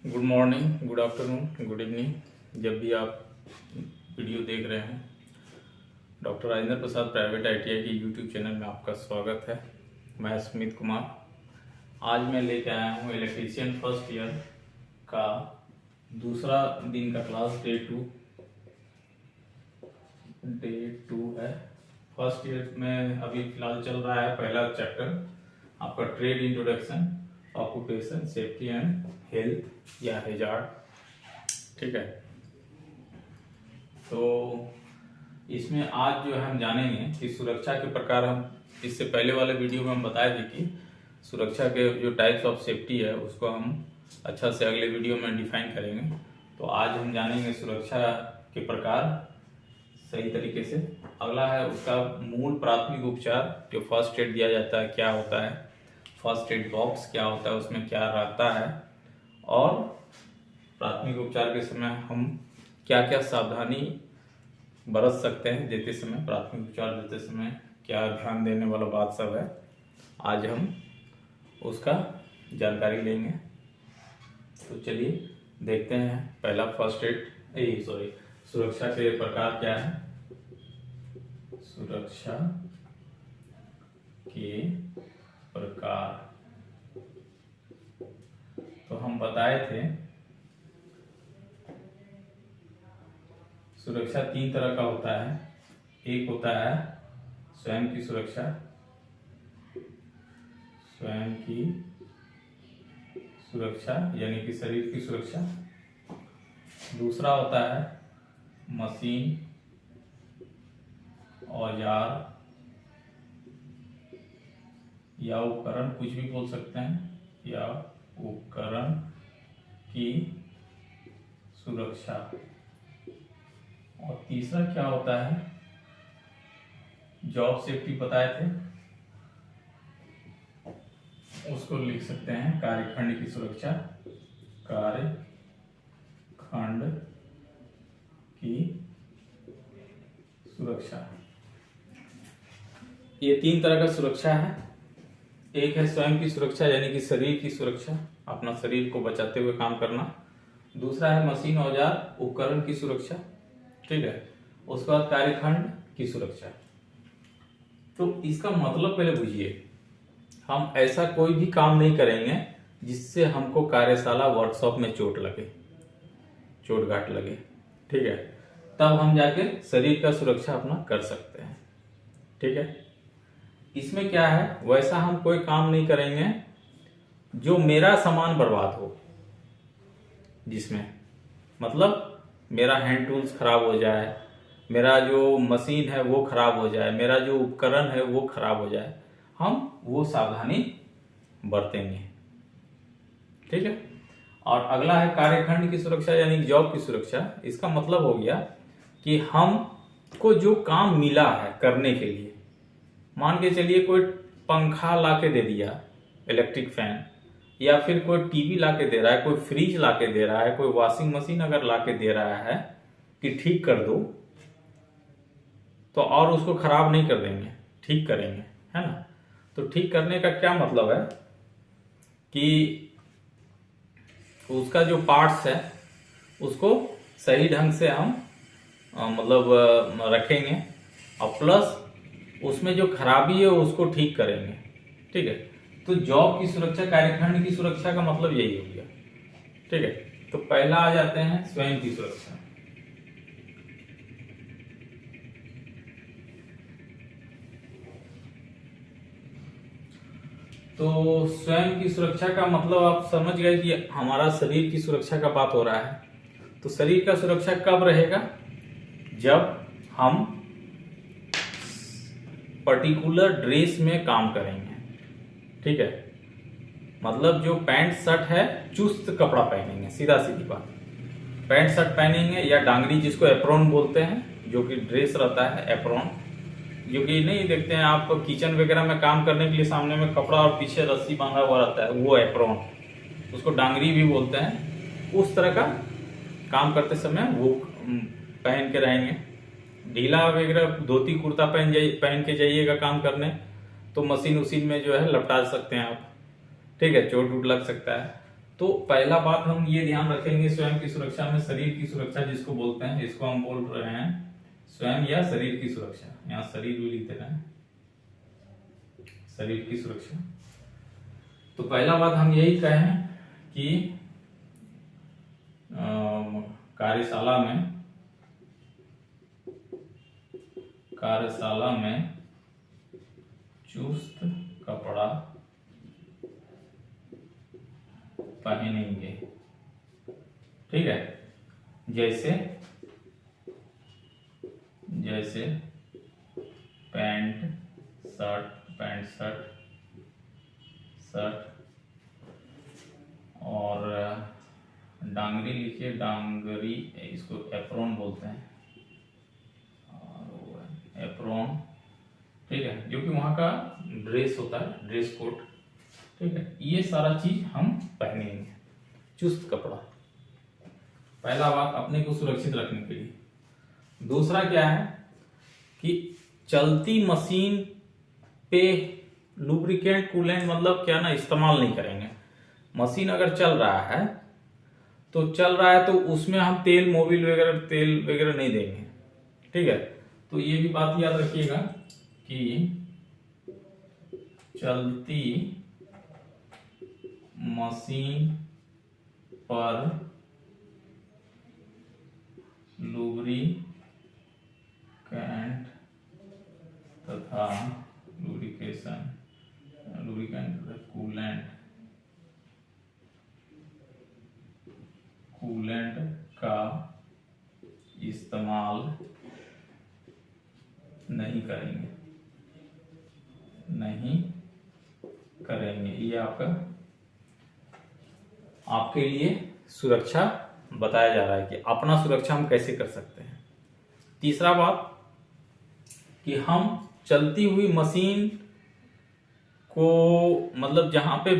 Good morning, good afternoon, good evening. जब भी आप वीडियो देख रहे हैं, doctor Rajendra Prasad private ITI के यूट्यूब चैनल में आपका स्वागत है। मैं सुमित कुमार। आज मैं लेके आया हूँ इलेक्ट्रीशियन फर्स्ट ईयर का दूसरा दिन का क्लास डे टू है। फर्स्ट ईयर में अभी फिलहाल चल रहा है पहला चैप्टर आपका trade introduction, occupation safety and health या हैजार्ड। ठीक है, तो इसमें आज जो है हम जानेंगे कि सुरक्षा के प्रकार। हम इससे पहले वाले वीडियो में हम बताए थे कि सुरक्षा के जो टाइप्स ऑफ सेफ्टी है उसको हम अच्छा से अगले वीडियो में डिफाइन करेंगे। तो आज हम जानेंगे सुरक्षा के प्रकार सही तरीके से। अगला है उसका मूल प्राथमिक उपचार, जो फर्स्ट एड दिया जाता है क्या होता है, फर्स्ट एड बॉक्स क्या होता है, उसमें क्या रहता है, और प्राथमिक उपचार के समय हम क्या क्या सावधानी बरत सकते हैं देते समय, प्राथमिक उपचार देते समय क्या ध्यान देने वाला बात सब है। आज हम उसका जानकारी लेंगे। तो चलिए देखते हैं पहला फर्स्ट एड सुरक्षा के प्रकार क्या है। सुरक्षा के प्रकार तो हम बताए थे सुरक्षा 3 तरह का होता है। एक होता है स्वयं की सुरक्षा, स्वयं की सुरक्षा यानी कि शरीर की सुरक्षा। दूसरा होता है मशीन, औजार या उपकरण, कुछ भी बोल सकते हैं, या उपकरण की सुरक्षा। और तीसरा क्या होता है, जॉब सेफ्टी बताए थे, उसको लिख सकते हैं कार्यखंड की सुरक्षा, कार्यखंड की सुरक्षा। ये 3 तरह का सुरक्षा है। एक है स्वयं की सुरक्षा यानी कि शरीर की सुरक्षा, अपना शरीर को बचाते हुए काम करना। दूसरा है मशीन, औजार, उपकरण की सुरक्षा। ठीक है, उसके बाद कार्यखंड की सुरक्षा। तो इसका मतलब पहले बुझिए, हम ऐसा कोई भी काम नहीं करेंगे जिससे हमको कार्यशाला वर्कशॉप में चोट घाट लगे। ठीक है, तब हम जाके शरीर का सुरक्षा अपना कर सकते हैं। ठीक है, इसमें क्या है, वैसा हम कोई काम नहीं करेंगे जो मेरा सामान बर्बाद हो, जिसमें मतलब मेरा हैंड टूल्स खराब हो जाए, मेरा जो मशीन है वो खराब हो जाए, मेरा जो उपकरण है वो खराब हो जाए, हम वो सावधानी बरतेंगे। ठीक है, और अगला है कार्यखंड की सुरक्षा यानी जॉब की सुरक्षा। इसका मतलब हो गया कि हमको जो काम मिला है करने के लिए, मान के चलिए कोई पंखा लाके दे दिया, इलेक्ट्रिक फैन, या फिर कोई टीवी लाके दे रहा है, कोई फ्रिज लाके दे रहा है, कोई वॉशिंग मशीन अगर लाके दे रहा है कि ठीक कर दो, तो और उसको खराब नहीं कर देंगे, ठीक करेंगे, है ना। तो ठीक करने का क्या मतलब है कि उसका जो पार्ट्स है उसको सही ढंग से हम मतलब रखेंगे, और प्लस उसमें जो खराबी है उसको ठीक करेंगे। ठीक है, तो जॉब की सुरक्षा, कार्यखंड की सुरक्षा का मतलब यही हो गया। ठीक है, तो पहला आ जाते हैं स्वयं की सुरक्षा। तो स्वयं की सुरक्षा का मतलब आप समझ गए कि हमारा शरीर की सुरक्षा का बात हो रहा है। तो शरीर का सुरक्षा कब रहेगा, जब हम पर्टिकुलर ड्रेस में काम करेंगे। ठीक है, मतलब जो पैंट शर्ट है चुस्त कपड़ा पहनेंगे, सीधा सीधी बात, पैंट शर्ट पहनेंगे, या डांगरी जिसको एप्रोन बोलते हैं, जो कि ड्रेस रहता है एप्रोन, जो कि नहीं देखते हैं आप किचन वगैरह में काम करने के लिए सामने में कपड़ा और पीछे रस्सी बांधा हुआ रहता है, वो एप्रोन, उसको डांगरी भी बोलते हैं। उस तरह का काम करते समय वो पहन के रहेंगे। ढीला वगैरह धोती कुर्ता पहन के जाइएगा काम करने, तो मशीन उसीन में जो है लपटा सकते हैं आप। ठीक है, चोट वोट लग सकता है। तो पहला बात हम ये ध्यान रखेंगे, स्वयं की सुरक्षा में शरीर की सुरक्षा जिसको बोलते हैं, इसको हम बोल रहे हैं स्वयं या शरीर की सुरक्षा। यहाँ शरीर भी लिख देना है, शरीर की सुरक्षा। तो पहला बात हम यही कहें कि कार्यशाला में चुस्त कपड़ा पहनेंगे, ठीक है। जैसे पैंट शर्ट और डांगरी लिखिए, डांगरी इसको एप्रोन बोलते हैं, और एप्रोन, ठीक है, जो कि वहाँ का ड्रेस होता है, ड्रेस कोड, ठीक है। ये सारा चीज हम पहनेंगे, चुस्त कपड़ा। पहला बात अपने को सुरक्षित रखने के लिए। दूसरा क्या है कि चलती मशीन पे लुब्रिकेंट, कूलेंट मतलब क्या ना, इस्तेमाल नहीं करेंगे। मशीन अगर चल रहा है तो उसमें हम तेल वगैरह नहीं देंगे, ठीक है। तो ये भी बात याद रखिएगा कि चलती मशीन पर लुब्रिकेंट तथा कूलेंट का इस्तेमाल नहीं करेंगे। ये आपके लिए सुरक्षा बताया जा रहा है कि अपना सुरक्षा हम कैसे कर सकते हैं। तीसरा बात कि हम चलती हुई मशीन को, मतलब जहां पे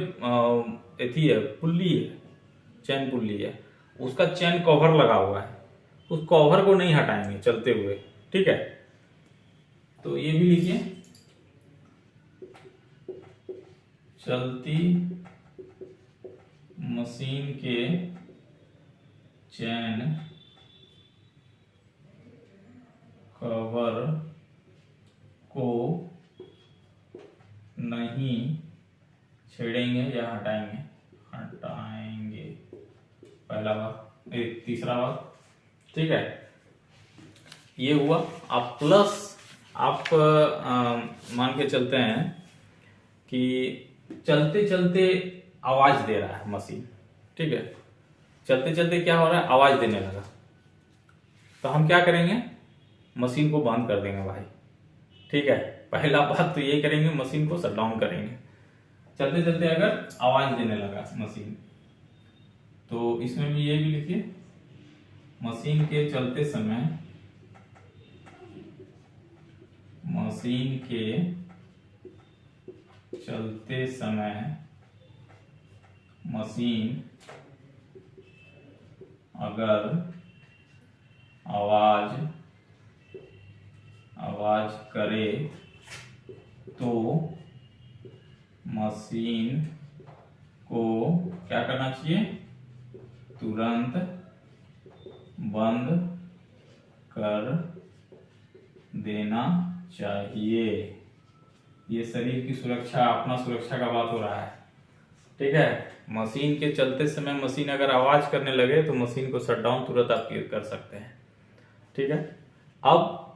एथी है, पुल्ली है, चैन पुल्ली है, उसका चैन कवर लगा हुआ है, उस कवर को नहीं हटाएंगे चलते हुए, ठीक है। तो ये भी लिखिए, चलती मशीन के चैन कवर को नहीं छेड़ेंगे या हटाएंगे। पहला बात, तीसरा बात, ठीक है। ये हुआ। आप प्लस आप मान के चलते हैं कि चलते चलते आवाज दे रहा है मशीन, ठीक है। चलते चलते क्या हो रहा है, आवाज देने लगा, तो हम क्या करेंगे, मशीन को बंद कर देंगे भाई, ठीक है। पहला बात तो ये करेंगे, मशीन को शट डाउन करेंगे। चलते चलते अगर आवाज देने लगा मशीन, तो इसमें भी ये भी लिखिए, मशीन के चलते समय मशीन अगर आवाज करे तो मशीन को क्या करना चाहिए, तुरंत बंद कर देना चाहिए। ये शरीर की सुरक्षा, अपना सुरक्षा का बात हो रहा है, ठीक है। मशीन के चलते समय मशीन अगर आवाज करने लगे तो मशीन को शट डाउन तुरंत आप कर सकते हैं, ठीक है। अब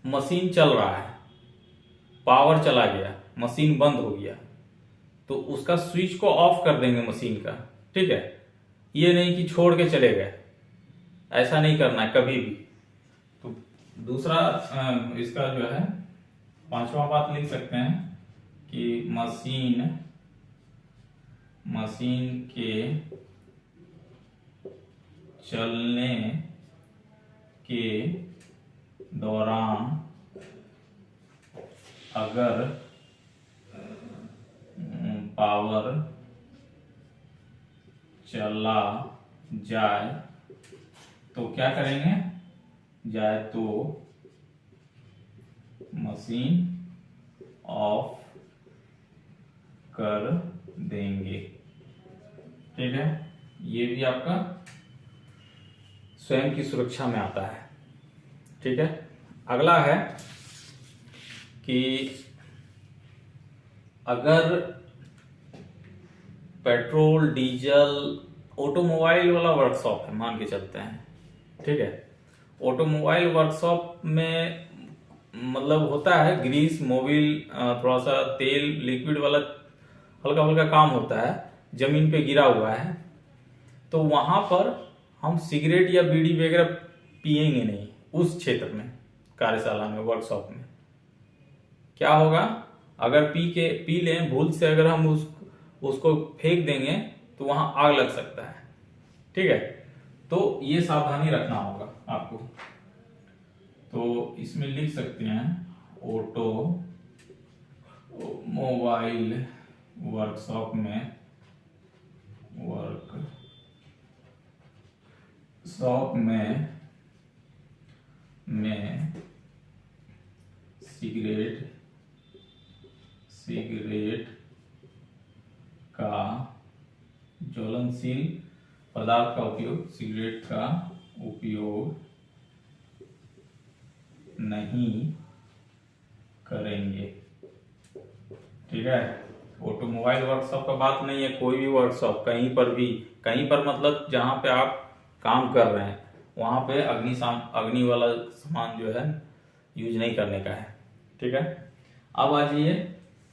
मशीन चल रहा है, पावर चला गया, मशीन बंद हो गया, तो उसका स्विच को ऑफ कर देंगे मशीन का, ठीक है। ये नहीं कि छोड़ के चले गए, ऐसा नहीं करना है कभी भी। तो दूसरा इसका जो है पांचवा बात लिख सकते हैं कि मशीन के चलने के दौरान अगर पावर चला जाए तो क्या करेंगे, तो मशीन ऑफ कर देंगे, ठीक है, ये भी आपका स्वयं की सुरक्षा में आता है। ठीक है, अगला है कि अगर पेट्रोल डीजल ऑटोमोबाइल वाला वर्कशॉप है, मान के चलते हैं, ठीक है, ऑटोमोबाइल वर्कशॉप में मतलब होता है ग्रीस मोबिल, थोड़ा सा तेल लिक्विड वाला हल्का हल्का काम होता है, जमीन पे गिरा हुआ है, तो वहां पर हम सिगरेट या बीड़ी वगैरह पिएंगे नहीं उस क्षेत्र में, कार्यशाला में, वर्कशॉप में। क्या होगा, अगर पी लें भूल से, अगर हम उसको फेंक देंगे तो वहां आग लग सकता है। ठीक है, तो ये सावधानी रखना होगा आपको। तो इसमें लिख सकते हैं ऑटो मोबाइल वर्कशॉप में सिगरेट का ज्वलनशील पदार्थ का उपयोग, सिगरेट का उपयोग नहीं करेंगे। ठीक है, ऑटोमोबाइल वर्कशॉप का बात नहीं है, कोई भी वर्कशॉप, कहीं पर भी, कहीं पर मतलब जहां पे आप काम कर रहे हैं वहां पे अग्नि वाला सामान जो है यूज नहीं करने का है। ठीक है, अब आ जाइए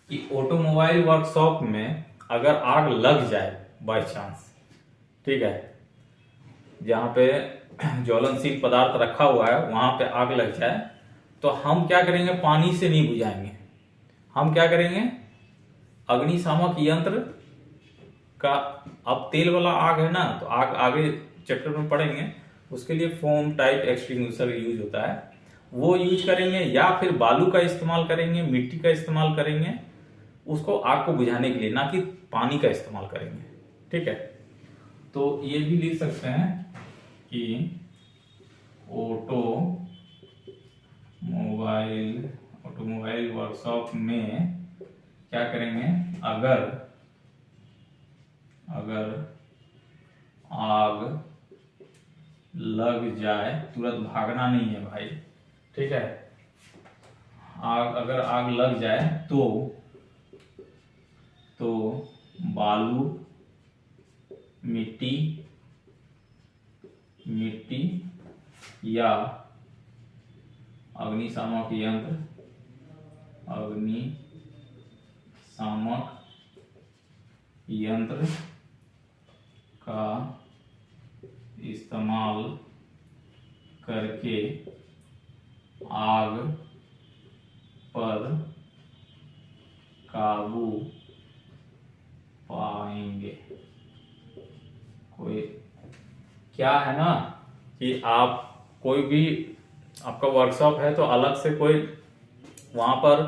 कि ऑटोमोबाइल वर्कशॉप में अगर आग लग जाए बाय चांस, ठीक है, जहां पे ज्वलनशील पदार्थ रखा हुआ है वहां पे आग लग जाए, तो हम क्या करेंगे, पानी से नहीं बुझाएंगे, हम क्या करेंगे, अग्निशामक यंत्र का, अब तेल वाला आग है ना, तो आग आगे चैप्टर में पढ़ेंगे, उसके लिए फोम टाइप एक्सटिंग्विशर यूज होता है, वो यूज करेंगे, या फिर बालू का इस्तेमाल करेंगे, मिट्टी का इस्तेमाल करेंगे उसको आग को बुझाने के लिए, ना कि पानी का इस्तेमाल करेंगे। ठीक है, तो ये भी लिख सकते हैं कि ऑटोमोबाइल वर्कशॉप में क्या करेंगे, अगर आग लग जाए, तुरंत भागना नहीं है भाई। ठीक है, अगर आग लग जाए तो बालू, मिट्टी या अग्निशामक यंत्र का इस्तेमाल करके आग पर काबू पाएंगे। कोई क्या है ना कि आप कोई भी, आपका वर्कशॉप है तो अलग से कोई वहां पर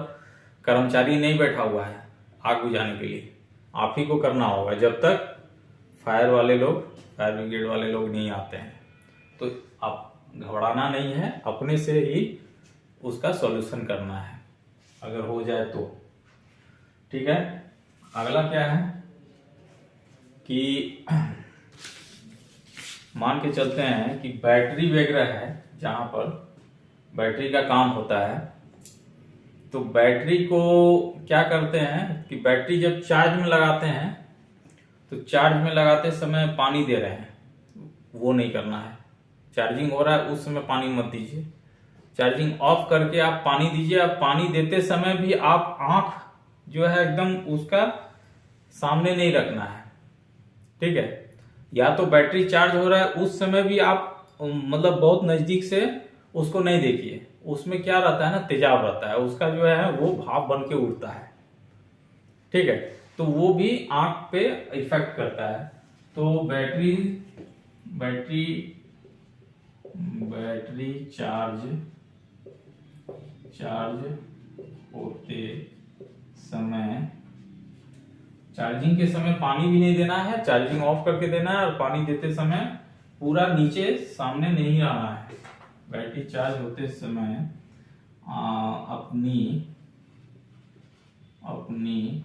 कर्मचारी नहीं बैठा हुआ है आग बुझाने के लिए, आप ही को करना होगा जब तक फायर ब्रिगेड वाले लोग नहीं आते हैं। तो आप घबराना नहीं है, अपने से ही उसका सॉल्यूशन करना है अगर हो जाए तो। ठीक है, अगला क्या है कि मान के चलते हैं कि बैटरी वगैरह है, जहां पर बैटरी का काम होता है, तो बैटरी को क्या करते हैं कि बैटरी जब चार्ज में लगाते हैं तो चार्ज में लगाते समय पानी दे रहे हैं, वो नहीं करना है। चार्जिंग हो रहा है उस समय पानी मत दीजिए, चार्जिंग ऑफ करके आप पानी दीजिए। आप पानी देते समय भी आप आंख जो है एकदम उसका सामने नहीं रखना है। ठीक है, या तो बैटरी चार्ज हो रहा है उस समय भी आप मतलब बहुत नजदीक से उसको नहीं देखिए, उसमें क्या रहता है ना, तेजाब रहता है, उसका जो है वो भाप बन के उड़ता है। ठीक है, तो वो भी आंख पे इफेक्ट करता है। तो बैटरी चार्ज होते समय, चार्जिंग के समय पानी भी नहीं देना है, चार्जिंग ऑफ करके देना है, और पानी देते समय पूरा नीचे सामने नहीं आना है। बैटरी चार्ज होते समय अपनी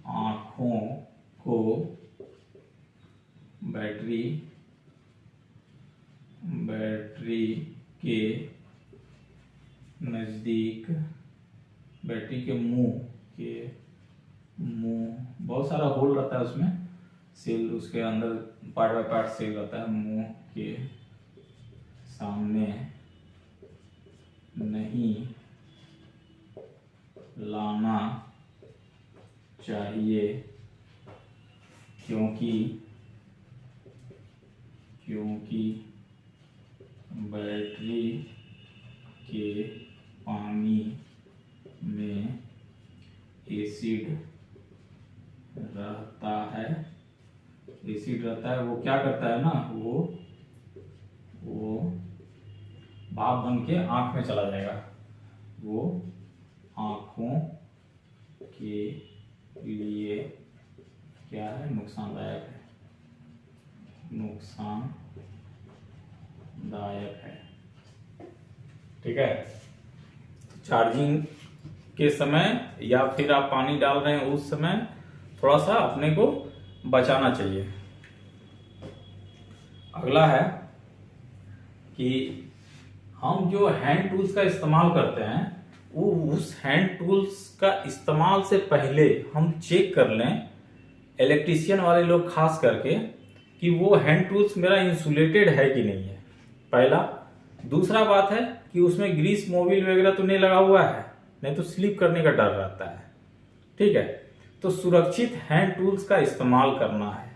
आंखों को बैटरी के नजदीक, बैटरी के मुंह बहुत सारा होल रहता है उसमें, सेल उसके अंदर पार्ट बाय पार्ट सेल रहता है, मुंह के सामने नहीं लाना चाहिए, क्योंकि बैटरी के पानी में एसिड रहता है। वो क्या करता है ना, वो भाप बन के आंख में चला जाएगा, वो आंखों के लिए क्या है, नुकसानदायक है। ठीक है, चार्जिंग के समय या फिर आप पानी डाल रहे हैं उस समय थोड़ा सा अपने को बचाना चाहिए। अगला है कि हम जो हैंड टूल्स का इस्तेमाल करते हैं, वो उस हैंड टूल्स का इस्तेमाल से पहले हम चेक कर लें, इलेक्ट्रीशियन वाले लोग खास करके, कि वो हैंड टूल्स मेरा इंसुलेटेड है कि नहीं है, पहला। दूसरा बात है कि उसमें ग्रीस मोबिल वगैरह तो नहीं लगा हुआ है, नहीं तो स्लिप करने का डर रहता है। ठीक है, तो सुरक्षित हैंड टूल्स का इस्तेमाल करना है।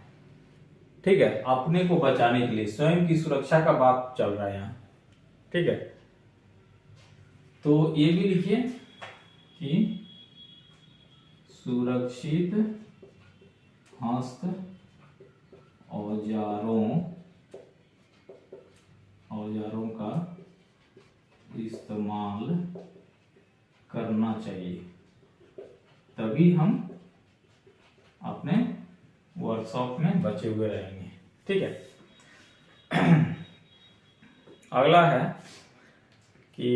ठीक है, अपने को बचाने के लिए, स्वयं की सुरक्षा का बात चल रहा है यहाँ। ठीक है, तो ये भी लिखिए कि सुरक्षित हस्त औजारों का इस्तेमाल करना चाहिए, तभी हम अपने वर्कशॉप में बचे हुए रहेंगे। ठीक है, अगला है कि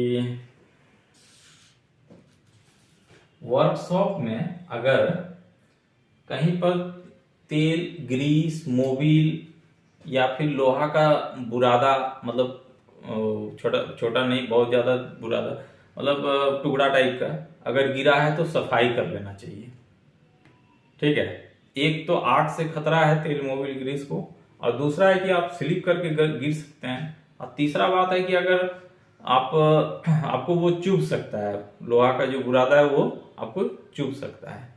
वर्कशॉप में अगर कहीं पर तेल, ग्रीस, मोबिल या फिर लोहा का बुरादा, मतलब छोटा नहीं, बहुत ज्यादा बुरादा, मतलब टुकड़ा टाइप का अगर गिरा है तो सफाई कर लेना चाहिए। ठीक है, एक तो आग से खतरा है तेल, मोबिल, ग्रीस को, और दूसरा है कि आप स्लिप करके गिर सकते हैं, और तीसरा बात है कि अगर आपको वो चुभ सकता है, लोहा का जो बुरादा है वो आपको चुभ सकता है,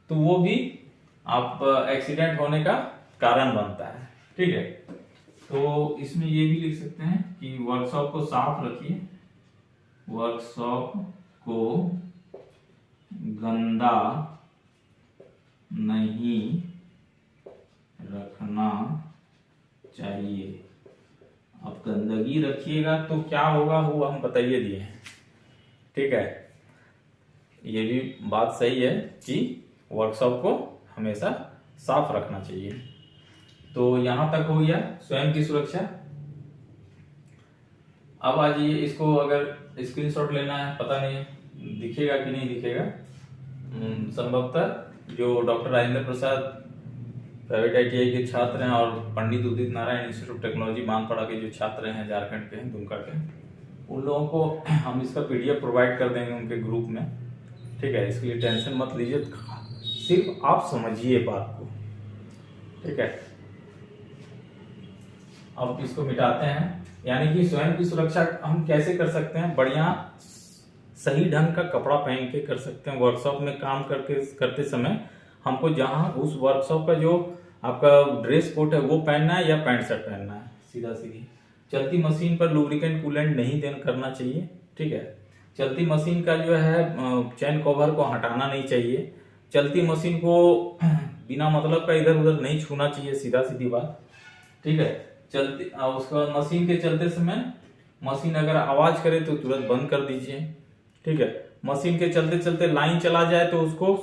तो वो भी आप एक्सीडेंट होने का कारण बनता है। ठीक है, तो इसमें ये भी लिख सकते हैं कि वर्कशॉप को साफ रखिए, वर्कशॉप को गंदा नहीं रखना चाहिए। अब गंदगी रखिएगा तो क्या होगा, वो हम बताइए दिए हैं। ठीक है, ये भी बात सही है कि वर्कशॉप को हमेशा साफ रखना चाहिए। तो यहां तक हो गया स्वयं की सुरक्षा। अब आ जाइए, इसको अगर स्क्रीनशॉट लेना है, पता नहीं दिखेगा कि नहीं दिखेगा, संभवतः जो doctor Rajendra Prasad private ITI के छात्र हैं और पंडित Udit Narayan institute of technology मानपड़ा के जो छात्र हैं, झारखंड के हैं, दुमका के, उन लोगों को हम इसका PDF प्रोवाइड कर देंगे उनके ग्रुप में। ठीक है, इसके लिए टेंशन मत लीजिए, सिर्फ आप समझिए बात को। ठीक है, अब इसको मिटाते हैं। यानी कि स्वयं की सुरक्षा हम कैसे कर सकते हैं, बढ़िया सही ढंग का कपड़ा पहन के कर सकते हैं। वर्कशॉप में काम करते समय हमको जहां उस वर्कशॉप का जो आपका ड्रेस कोड है वो पहनना है या पैंट शर्ट पहनना है, सीधा सीधी। चलती मशीन पर लुब्रिकेंट कूलेंट नहीं करना चाहिए। ठीक है, चलती मशीन का जो है चैन कवर को हटाना नहीं चाहिए। चलती मशीन को बिना मतलब का इधर उधर नहीं छूना चाहिए, सीधा सीधी बात। ठीक है, चलती उसका मशीन के चलते समय मशीन अगर आवाज करे तो तुरंत बंद कर दीजिए। ठीक है, मशीन के चलते चलते लाइन चला जाए तो उसको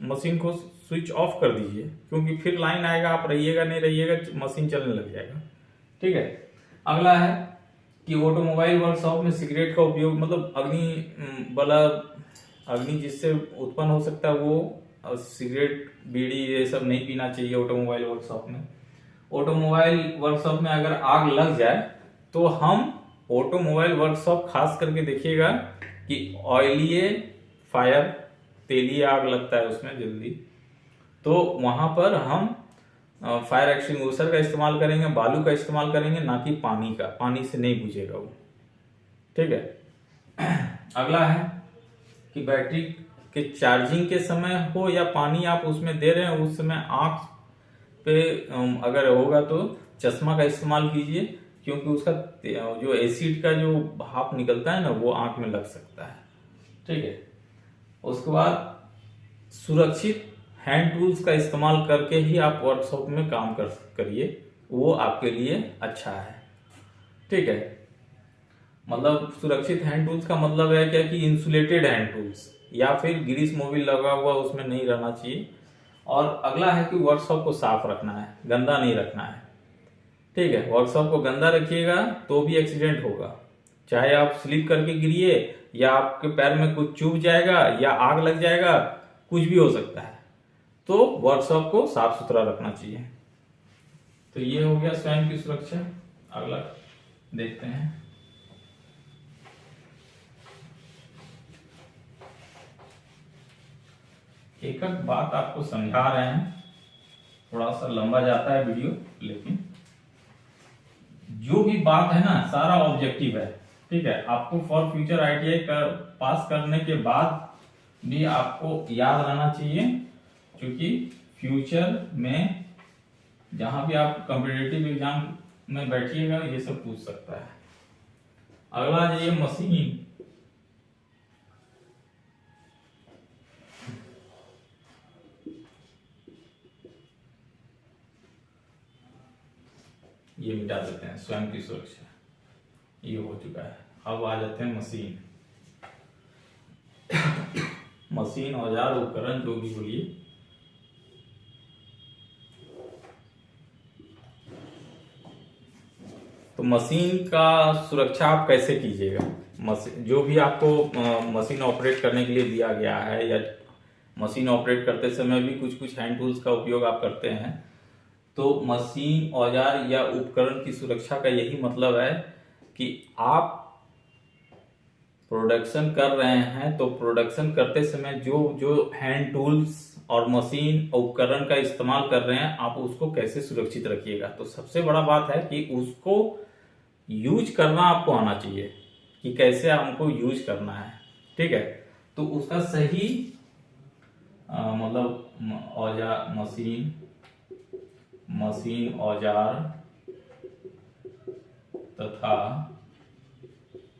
मशीन को स्विच ऑफ कर दीजिए, क्योंकि फिर लाइन आएगा, आप रहिएगा नहीं रहिएगा, मशीन चलने लग जाएगा। ठीक है, अगला है कि ऑटोमोबाइल वर्कशॉप में सिगरेट का उपयोग, मतलब अग्नि जिससे उत्पन्न हो सकता है वो, सिगरेट, बीड़ी ये सब नहीं पीना चाहिए ऑटोमोबाइल वर्कशॉप में। ऑटोमोबाइल वर्कशॉप में अगर आग लग जाए तो हम ऑटोमोबाइल वर्कशॉप खास करके देखिएगा कि ऑयली फायर, तेली आग लगता है उसमें जल्दी, तो वहां पर हम फायर एक्सटिंग्विशर का इस्तेमाल करेंगे, बालू का इस्तेमाल करेंगे, ना कि पानी का। पानी से नहीं बुझेगा वो, ठीक है। अगला है कि बैटरी के चार्जिंग के समय हो या पानी आप उसमें दे रहे हैं उस समय आंख पे अगर होगा तो चश्मा का इस्तेमाल कीजिए, क्योंकि उसका जो एसिड का जो भाप निकलता है ना वो आंख में लग सकता है, ठीक है। उसके बाद सुरक्षित हैंड टूल्स का इस्तेमाल करके ही आप वर्कशॉप में काम करिए, वो आपके लिए अच्छा है, ठीक है। मतलब सुरक्षित हैंड टूल्स का मतलब है क्या कि इंसुलेटेड हैंड टूल्स या फिर ग्रीस मोबिल लगा हुआ उसमें नहीं रहना चाहिए। और अगला है कि वर्कशॉप को साफ रखना है, गंदा नहीं रखना है, ठीक है। वर्कशॉप को गंदा रखिएगा तो भी एक्सीडेंट होगा, चाहे आप स्लिप करके गिरिए या आपके पैर में कुछ चुभ जाएगा या आग लग जाएगा, कुछ भी हो सकता है। तो वर्कशॉप को साफ सुथरा रखना चाहिए। तो ये हो गया स्वयं की सुरक्षा। अगला देखते हैं। एक एक बात आपको समझा रहे हैं, थोड़ा सा लंबा जाता है वीडियो, लेकिन जो भी बात है ना सारा ऑब्जेक्टिव है, ठीक है। आपको फॉर फ्यूचर ITI पास करने के बाद भी आपको याद रहना चाहिए, क्योंकि फ्यूचर में जहां भी आप कॉम्पिटिटिव एग्जाम में बैठिएगा ये सब पूछ सकता है। अगला ये मशीन, ये मिटा देते हैं, स्वयं की सुरक्षा ये हो चुका है। अब आ जाते हैं मशीन। मशीन, औजार, उपकरण, जो भी बोलिए। तो मशीन का सुरक्षा आप कैसे कीजिएगा? मशीन जो भी आपको मशीन ऑपरेट करने के लिए दिया गया है, या मशीन ऑपरेट करते समय भी कुछ कुछ हैंड टूल्स का उपयोग आप करते हैं, तो मशीन, औजार या उपकरण की सुरक्षा का यही मतलब है कि आप प्रोडक्शन कर रहे हैं तो प्रोडक्शन करते समय जो जो हैंड टूल्स और मशीन उपकरण का इस्तेमाल कर रहे हैं आप उसको कैसे सुरक्षित रखिएगा। तो सबसे बड़ा बात है कि उसको यूज करना आपको आना चाहिए कि कैसे हमको यूज करना है, ठीक है। तो उसका सही मतलब औजार, मशीन औजार तथा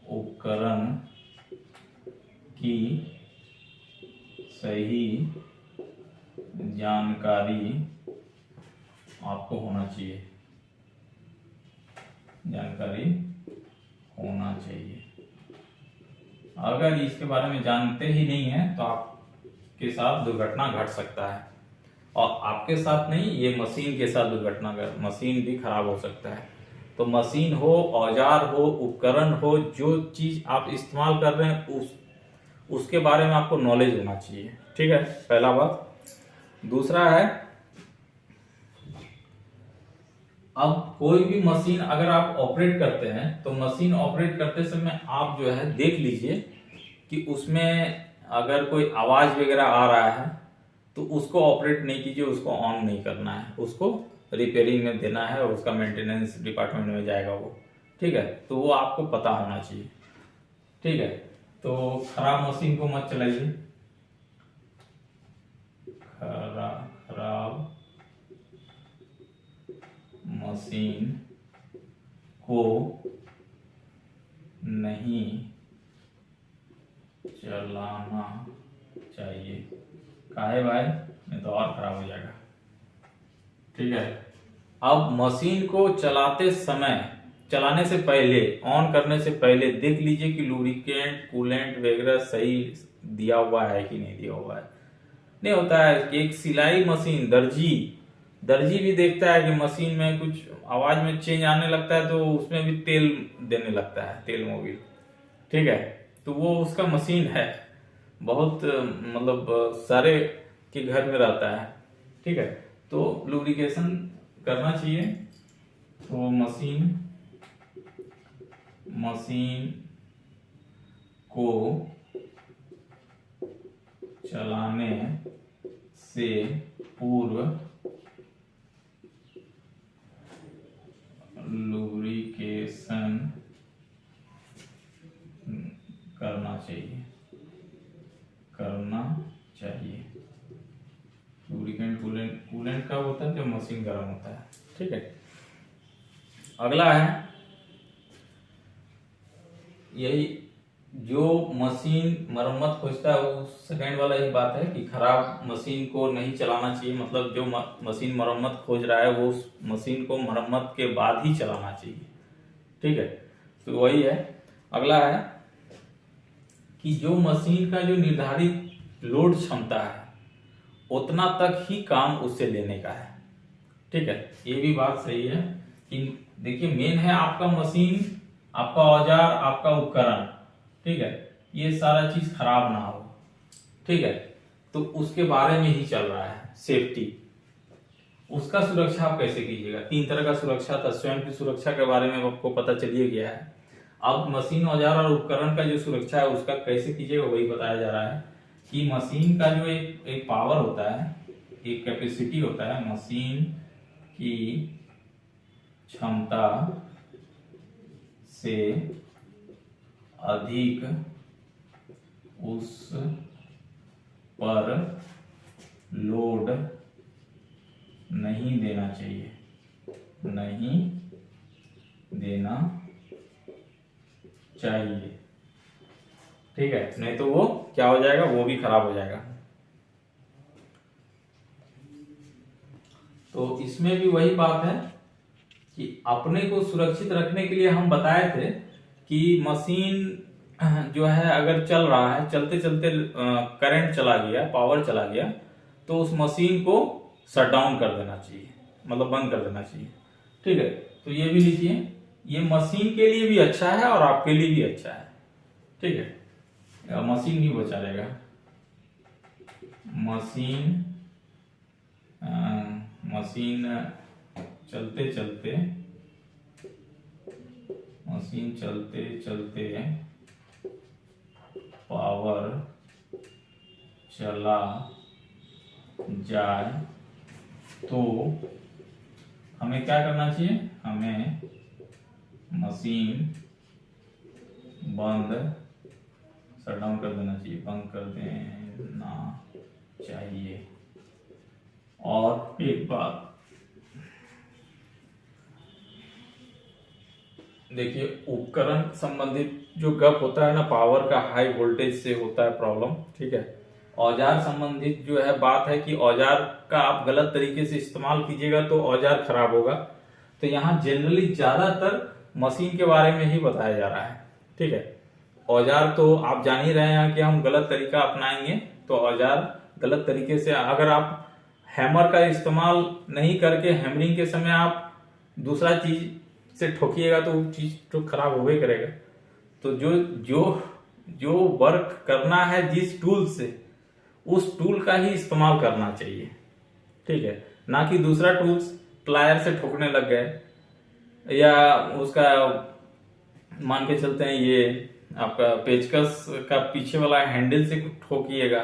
उपकरण की सही जानकारी आपको होना चाहिए, अगर इसके बारे में जानते ही नहीं है तो आपके साथ दुर्घटना घट सकता है। और आपके साथ नहीं, ये मशीन के साथ दुर्घटना, मशीन भी खराब हो सकता है। तो मशीन हो, औजार हो, उपकरण हो, जो चीज आप इस्तेमाल कर रहे हैं उसके बारे में आपको नॉलेज होना चाहिए, ठीक है, पहला बात। दूसरा है, अब कोई भी मशीन अगर आप ऑपरेट करते हैं तो मशीन ऑपरेट करते समय आप जो है देख लीजिए कि उसमें अगर कोई आवाज वगैरह आ रहा है तो उसको ऑपरेट नहीं कीजिए, उसको ऑन नहीं करना है, उसको रिपेयरिंग में देना है और उसका मेंटेनेंस डिपार्टमेंट में जाएगा वो, ठीक है। तो वो आपको पता होना चाहिए, ठीक है। तो खराब मशीन को मत चलाइए, खराब मशीन को नहीं चलाना चाहिए। काहे भाई, नहीं तो और खराब हो जाएगा, ठीक है। अब मशीन को चलाने से पहले, ऑन करने से पहले देख लीजिए कि लुब्रिकेंट, कूलेंट वगैरह सही दिया हुआ है कि नहीं दिया हुआ है। नहीं होता है कि एक सिलाई मशीन, दर्जी भी देखता है कि मशीन में कुछ आवाज में चेंज आने लगता है तो उसमें भी तेल देने लगता है, तेल मोबिल, ठीक है। तो वो उसका मशीन है, बहुत मतलब सारे के घर में रहता है, ठीक है। तो लुब्रिकेशन करना चाहिए। तो मशीन को चलाने से पूर्व लुब्रिकेशन करना चाहिए। लुब्रिकेंट कूलेंट कब होता है? जब मशीन गर्म होता है। ठीक है, अगला है यही जो मशीन मरम्मत खोजता है, वो सेकंड वाला ही बात है कि खराब मशीन को नहीं चलाना चाहिए। मतलब जो मशीन मरम्मत खोज रहा है वो उस मशीन को मरम्मत के बाद ही चलाना चाहिए। ठीक है, तो वही है। अगला है कि जो मशीन का जो निर्धारित लोड क्षमता है उतना तक ही काम उससे लेने का है। ठीक है, ये भी बात सही है कि देखिए मेन है आपका मशीन, आपका औजार, आपका उपकरण। ठीक है, ये सारा चीज खराब ना हो। ठीक है, तो उसके बारे में ही चल रहा है सेफ्टी। उसका सुरक्षा आप कैसे कीजिएगा? 3 तरह का सुरक्षा था। स्वयं की सुरक्षा के बारे में आपको पता चलिए गया है। अब मशीन, औजार और उपकरण का जो सुरक्षा है उसका कैसे कीजिएगा वही बताया जा रहा है कि मशीन का जो एक पावर होता है, एक कैपेसिटी होता है, मशीन की क्षमता से अधिक उस पर लोड नहीं देना चाहिए, ठीक है, नहीं तो वो क्या हो जाएगा, वो भी खराब हो जाएगा। तो इसमें भी वही बात है कि अपने को सुरक्षित रखने के लिए हम बताए थे कि मशीन जो है अगर चल रहा है, चलते चलते करंट चला गया, पावर चला गया, तो उस मशीन को शट डाउन कर देना चाहिए, मतलब बंद कर देना चाहिए। ठीक है, तो ये भी लीजिए, ये मशीन के लिए भी अच्छा है और आपके लिए भी अच्छा है। ठीक है, मशीन ही बचा रहेगा। मशीन चलते चलते पावर चला जाए तो हमें क्या करना चाहिए? हमें मशीन बंद, शट डाउन कर देना चाहिए, बंद कर देना चाहिए। और एक बात देखिए, उपकरण संबंधित जो गप होता है ना, पावर का हाई वोल्टेज से होता है प्रॉब्लम। ठीक है, औजार संबंधित जो है बात है कि औजार का आप गलत तरीके से इस्तेमाल कीजिएगा तो औजार खराब होगा। तो यहाँ जनरली ज्यादातर मशीन के बारे में ही बताया जा रहा है। ठीक है, औजार तो आप जान ही रहे हैं कि हम गलत तरीका अपनाएंगे तो औजार गलत तरीके से, अगर आप हैमर का इस्तेमाल नहीं करके हैमरिंग के समय आप दूसरा चीज से ठोकिएगा तो वो चीज तो खराब होवे करेगा। तो जो वर्क करना है जिस टूल से, उस टूल का ही इस्तेमाल करना चाहिए। ठीक है, ना कि दूसरा टूल्स प्लायर से ठोकने लग गए या उसका मान के चलते हैं ये आपका पेचकस का पीछे वाला हैंडल से ठोकिएगा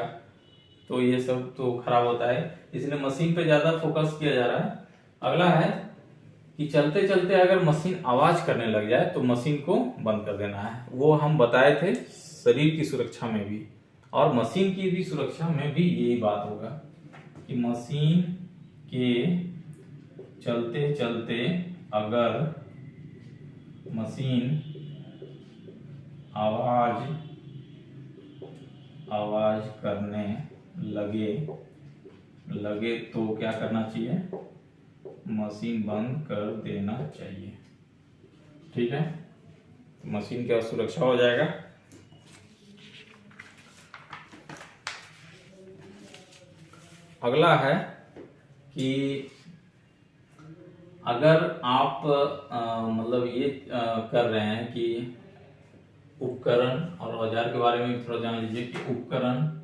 तो ये सब तो खराब होता है। इसलिए मशीन पे ज्यादा फोकस किया जा रहा है। अगला है कि चलते चलते अगर मशीन आवाज करने लग जाए तो मशीन को बंद कर देना है। वो हम बताए थे शरीर की सुरक्षा में भी और मशीन की भी सुरक्षा में भी यही बात होगा कि मशीन के चलते चलते अगर मशीन आवाज करने लगे तो क्या करना चाहिए? मशीन बंद कर देना चाहिए। ठीक है, मशीन का सुरक्षा हो जाएगा। अगला है कि अगर आप मतलब ये कर रहे हैं कि उपकरण और औजार के बारे में थोड़ा जान लीजिए कि उपकरण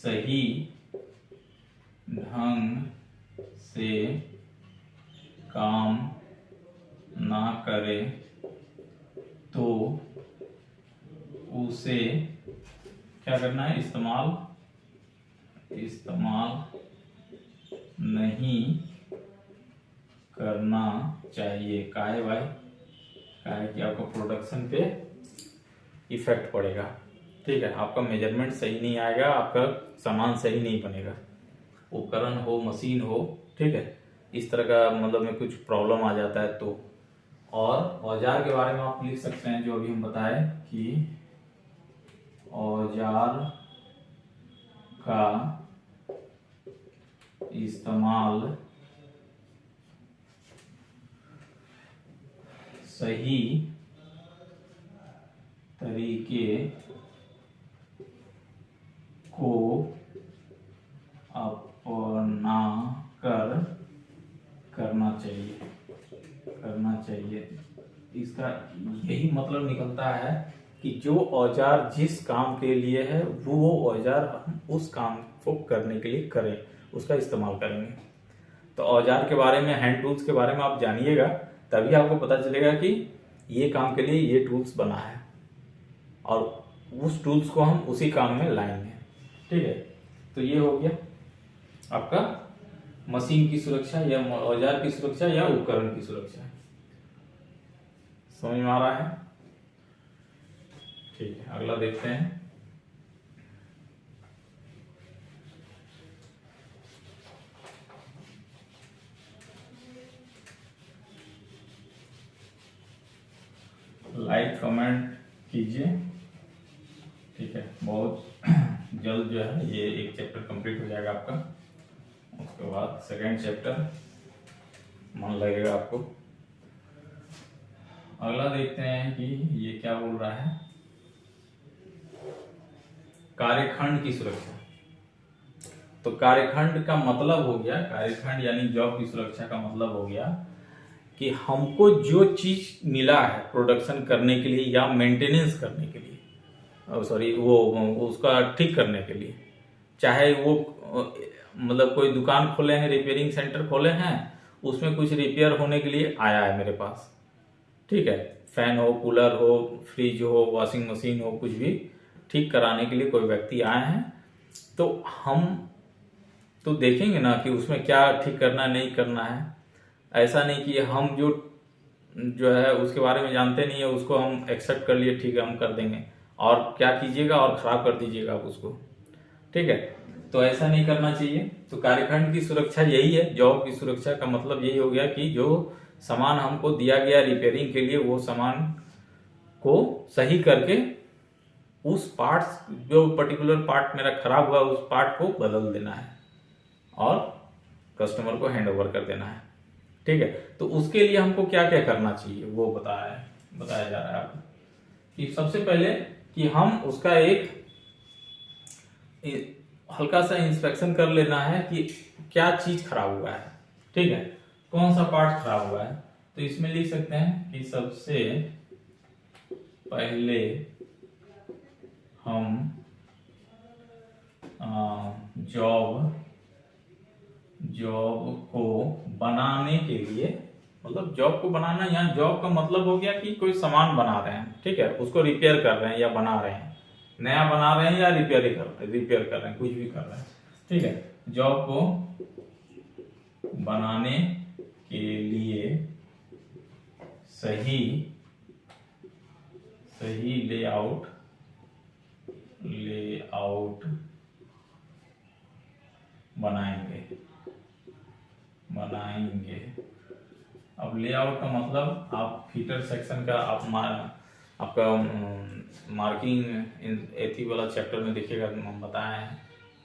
सही ढंग से काम ना करे तो उसे क्या करना है, इस्तेमाल नहीं करना चाहिए। काहे भाई, काहे कि आपका प्रोडक्शन पे इफेक्ट पड़ेगा। ठीक है, आपका मेजरमेंट सही नहीं आएगा, आपका सामान सही नहीं बनेगा, उपकरण हो मशीन हो, ठीक है, इस तरह का मतलब में कुछ प्रॉब्लम आ जाता है तो। और औजार के बारे में आप लिख सकते हैं जो अभी हम बताए कि औजार का इस्तेमाल सही तरीके को अपना कर करना चाहिए। इसका यही मतलब निकलता है कि जो औजार जिस काम के लिए है वो औजार हम उस काम को करने के लिए करें, उसका इस्तेमाल करेंगे। तो औजार के बारे में, हैंड टूल्स के बारे में आप जानिएगा, तभी आपको पता चलेगा कि ये काम के लिए ये टूल्स बना है और उस टूल्स को हम उसी काम में लाएंगे। ठीक है, तो ये हो गया आपका मशीन की सुरक्षा या औजार की सुरक्षा या उपकरण की सुरक्षा। समझ में आ रहा है? ठीक है, अगला देखते हैं। लाइक कमेंट कीजिए। ठीक है, बहुत जल्द जो है ये एक चैप्टर कंप्लीट हो जाएगा आपका, उसके बाद सेकेंड चैप्टर मन लगेगा आपको। अगला देखते हैं कि ये क्या बोल रहा है, कार्यखंड की सुरक्षा। तो कार्यखंड का मतलब हो गया, कार्यखंड यानी जॉब की सुरक्षा का मतलब हो गया कि हमको जो चीज मिला है प्रोडक्शन करने के लिए या मेंटेनेंस करने के लिए, सॉरी वो उसका ठीक करने के लिए, चाहे वो मतलब कोई दुकान खोले हैं, रिपेयरिंग सेंटर खोले हैं, उसमें कुछ रिपेयर होने के लिए आया है मेरे पास, ठीक है, फैन हो, कूलर हो, फ्रिज हो, वॉशिंग मशीन हो, कुछ भी ठीक कराने के लिए कोई व्यक्ति आए हैं, तो हम तो देखेंगे ना कि उसमें क्या ठीक करना नहीं करना है। ऐसा नहीं कि हम जो है उसके बारे में जानते नहीं है, उसको हम एक्सेप्ट कर लिए, ठीक है हम कर देंगे, और क्या कीजिएगा और खराब कर दीजिएगा आप उसको। ठीक है, तो ऐसा नहीं करना चाहिए। तो कार्यखंड की सुरक्षा यही है, जॉब की सुरक्षा का मतलब यही हो गया कि जो सामान हमको दिया गया रिपेयरिंग के लिए, वो सामान को सही करके उस पार्ट्स, जो पर्टिकुलर पार्ट मेरा खराब हुआ, उस पार्ट को बदल देना है और कस्टमर को हैंड ओवर कर देना है। ठीक है, तो उसके लिए हमको क्या क्या करना चाहिए वो बताया जा रहा है आपको कि सबसे पहले कि हम उसका एक हल्का सा इंस्पेक्शन कर लेना है कि क्या चीज खराब हुआ है। ठीक है, कौन सा पार्ट खराब हुआ है, तो इसमें लिख सकते हैं कि सबसे पहले हम जॉब को बनाने के लिए, मतलब जॉब को बनाना, यहाँ जॉब का मतलब हो गया कि कोई सामान बना रहे हैं, ठीक है, उसको रिपेयर कर रहे हैं या बना रहे हैं, नया बना रहे हैं या रिपेयर कर रहे हैं, कुछ भी कर रहे हैं। ठीक है, जॉब को बनाने के लिए सही लेआउट बनाएंगे। अब लेआउट का मतलब आप फीटर सेक्शन का आपका मार्किंग एथी वाला चैप्टर में देखिएगा, हम बताए हैं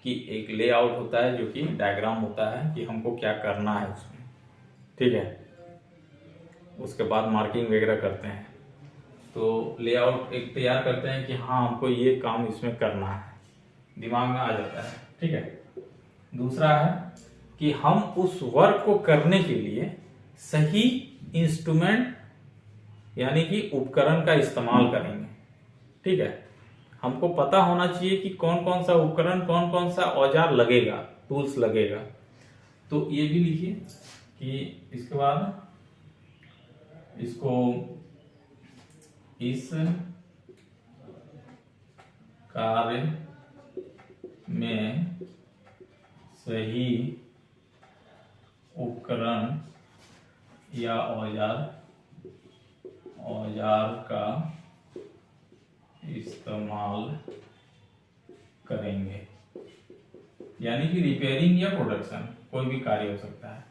कि एक लेआउट होता है जो कि डायग्राम होता है कि हमको क्या करना है उसमें। ठीक है, उसके बाद मार्किंग वगैरह करते हैं, तो लेआउट एक तैयार करते हैं कि हाँ हमको ये काम इसमें करना है, दिमाग में आ जाता है। ठीक है, दूसरा है कि हम उस वर्क को करने के लिए सही इंस्ट्रूमेंट यानी कि उपकरण का इस्तेमाल करेंगे। ठीक है, हमको पता होना चाहिए कि कौन कौन सा उपकरण, कौन कौन सा औजार लगेगा, टूल्स लगेगा। तो ये भी लिखिए कि इसके बाद इसको इस कार्य में सही उपकरण या औजार का इस्तेमाल करेंगे। यानी कि रिपेयरिंग या प्रोडक्शन, कोई भी कार्य हो सकता है।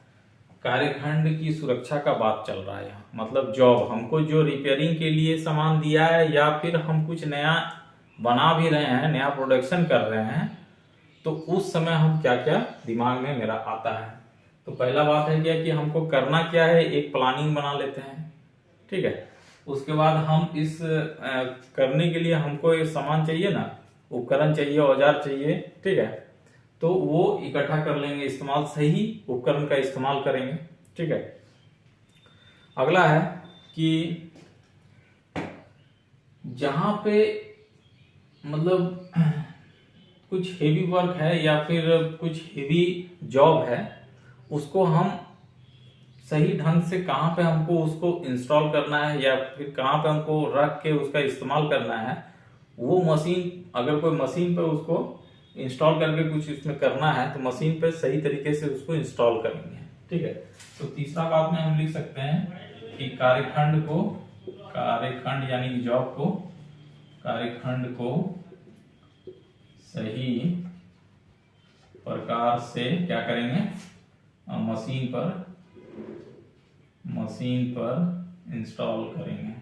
कार्यखंड की सुरक्षा का बात चल रहा है यहाँ, मतलब जॉब, हमको जो रिपेयरिंग के लिए सामान दिया है या फिर हम कुछ नया बना भी रहे हैं, नया प्रोडक्शन कर रहे हैं, तो उस समय हम क्या क्या दिमाग में मेरा आता है। तो पहला बात है क्या कि हमको करना क्या है, एक प्लानिंग बना लेते हैं, ठीक है। उसके बाद हम इस करने के लिए हमको ये सामान चाहिए ना, उपकरण चाहिए, औजार चाहिए, ठीक है। तो वो इकट्ठा कर लेंगे, इस्तेमाल सही उपकरण का इस्तेमाल करेंगे, ठीक है। अगला है कि जहां पे मतलब कुछ हेवी वर्क है या फिर कुछ हेवी जॉब है, उसको हम सही ढंग से कहाँ पे हमको उसको इंस्टॉल करना है या फिर कहाँ पे हमको रख के उसका इस्तेमाल करना है, वो मशीन, अगर कोई मशीन पे उसको इंस्टॉल करके कुछ इसमें करना है तो मशीन पे सही तरीके से उसको इंस्टॉल करेंगे, ठीक है। तो तीसरा बात में हम लिख सकते हैं कि कार्यखंड यानी कि जॉब को, कार्यखंड को सही प्रकार से क्या करेंगे, मशीन पर इंस्टॉल करेंगे,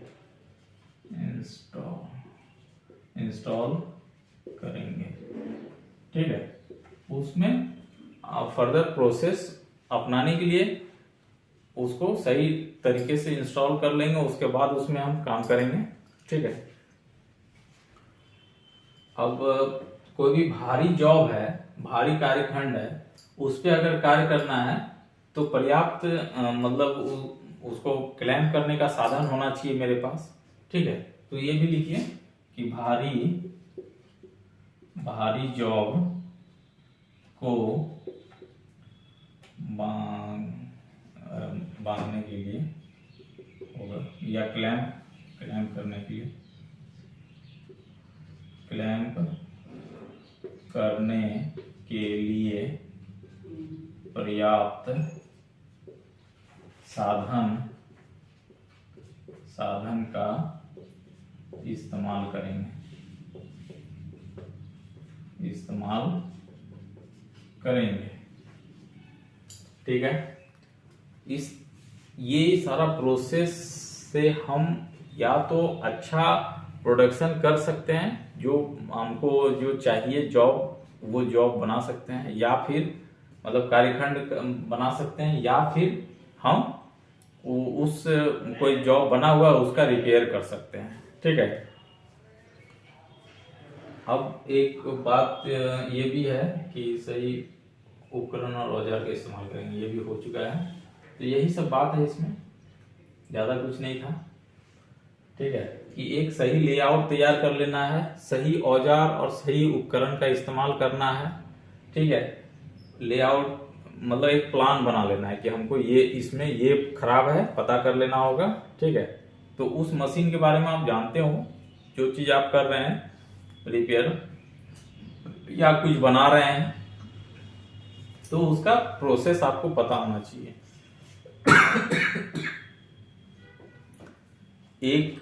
इंस्टॉल करेंगे, ठीक है। उसमें फर्दर प्रोसेस अपनाने के लिए उसको सही तरीके से इंस्टॉल कर लेंगे, उसके बाद उसमें हम काम करेंगे, ठीक है। अब कोई भी भारी जॉब है, भारी कार्यखंड है, उस पर अगर कार्य करना है तो पर्याप्त मतलब उसको क्लैंप करने का साधन होना चाहिए मेरे पास, ठीक है। तो ये भी लिखिए कि भारी जॉब को बांधने के लिए होगा या क्लैंप करने के लिए, क्लैंप करने के लिए पर्याप्त साधन का इस्तेमाल करेंगे, ठीक है। ये सारा प्रोसेस से हम या तो अच्छा प्रोडक्शन कर सकते हैं, जो हमको जो चाहिए जॉब, वो जॉब बना सकते हैं, या फिर मतलब कार्यखंड बना सकते हैं, या फिर हम उस कोई जॉब बना हुआ है उसका रिपेयर कर सकते हैं, ठीक है। अब एक बात ये भी है कि सही उपकरण और औजार का इस्तेमाल करेंगे, ये भी हो चुका है। तो यही सब बात है, इसमें ज़्यादा कुछ नहीं था, ठीक है। कि एक सही लेआउट तैयार कर लेना है, सही औजार और सही उपकरण का इस्तेमाल करना है, ठीक है। लेआउट मतलब एक प्लान बना लेना है कि हमको ये इसमें ये खराब है, पता कर लेना होगा, ठीक है। तो उस मशीन के बारे में आप जानते हो, जो चीज़ आप कर रहे हैं रिपेयर या कुछ बना रहे हैं, तो उसका प्रोसेस आपको पता होना चाहिए। एक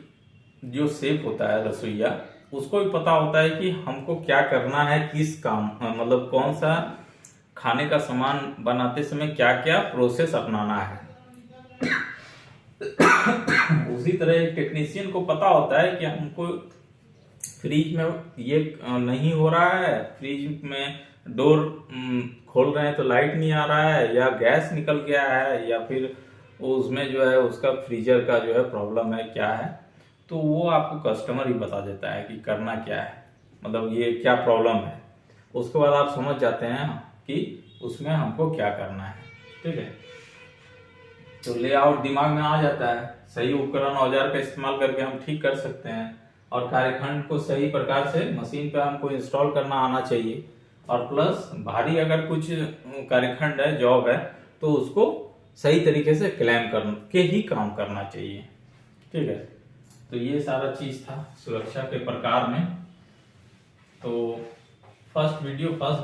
जो शेफ होता है रसोईया, उसको भी पता होता है कि हमको क्या करना है, किस काम मतलब कौन सा खाने का सामान बनाते समय क्या क्या प्रोसेस अपनाना है। उसी तरह एक टेक्नीशियन को पता होता है कि हमको फ्रिज में ये नहीं हो रहा है, फ्रिज में डोर खोल रहे हैं तो लाइट नहीं आ रहा है, या गैस निकल गया है, या फिर उसमें जो है उसका फ्रीजर का जो है प्रॉब्लम है, क्या है, तो वो आपको कस्टमर ही बता देता है कि करना क्या है, मतलब ये क्या प्रॉब्लम है। उसके बाद आप समझ जाते हैं कि उसमें हमको क्या करना है, ठीक है। तो लेआउट दिमाग में आ जाता है, सही उपकरण औजार का इस्तेमाल करके हम ठीक कर सकते हैं। और कार्यखंड को सही प्रकार से मशीन पे हमको इंस्टॉल करना आना चाहिए, और प्लस भारी अगर कुछ कार्यखंड है, जॉब है, तो उसको सही तरीके से क्लेम करके ही काम करना चाहिए। ठीक है, तो ये सारा चीज था सुरक्षा के प्रकार में। तो फर्स्ट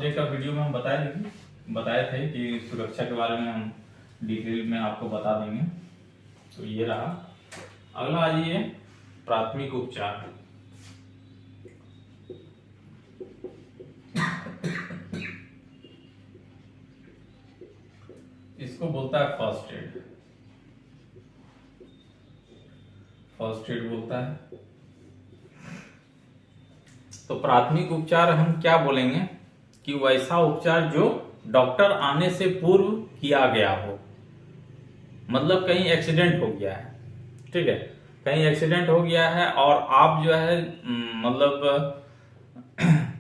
डे का वीडियो में हम बताए थे कि सुरक्षा के बारे में हम डिटेल में आपको बता देंगे। तो ये रहा। अगला आ जाइए प्राथमिक उपचार। इसको बोलता है फर्स्ट एड। फर्स्ट एड बोलता है। तो प्राथमिक उपचार हम क्या बोलेंगे कि वैसा उपचार जो डॉक्टर आने से पूर्व किया गया हो। मतलब कहीं एक्सीडेंट हो गया है, ठीक है, कहीं एक्सीडेंट हो गया है और आप जो है मतलब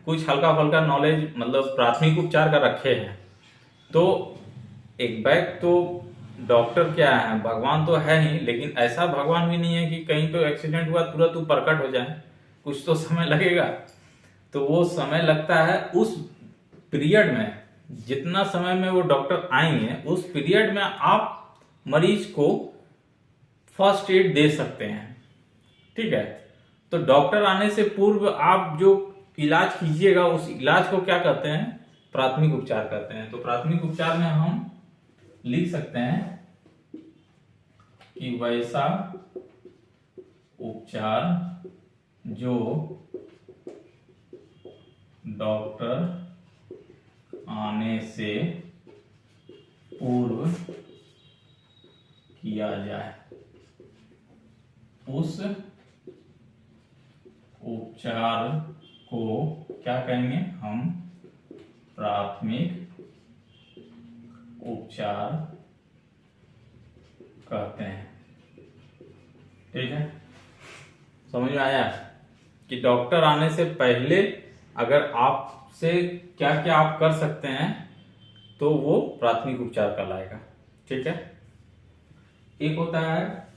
कुछ हल्का फुल्का नॉलेज मतलब प्राथमिक उपचार का रखे हैं, तो एक बैग तो डॉक्टर क्या है, भगवान तो है ही, लेकिन ऐसा भगवान भी नहीं है कि कहीं तो एक्सीडेंट हुआ तुरंत वो प्रकट हो जाए, कुछ तो समय लगेगा। तो वो समय लगता है, उस पीरियड में जितना समय में वो डॉक्टर आएंगे उस पीरियड में आप मरीज को फर्स्ट एड दे सकते हैं। ठीक है, तो डॉक्टर आने से पूर्व आप जो इलाज कीजिएगा उस इलाज को क्या कहते हैं, प्राथमिक उपचार कहते हैं। तो प्राथमिक उपचार में हम लिख सकते हैं कि वैसा उपचार जो डॉक्टर आने से पूर्व किया जाए, उस उपचार को क्या कहेंगे हम, प्राथमिक उपचार कहते हैं। ठीक है, समझ में आया कि डॉक्टर आने से पहले अगर आपसे क्या क्या आप कर सकते हैं तो वो प्राथमिक उपचार कहलाएगा। ठीक है, एक होता है,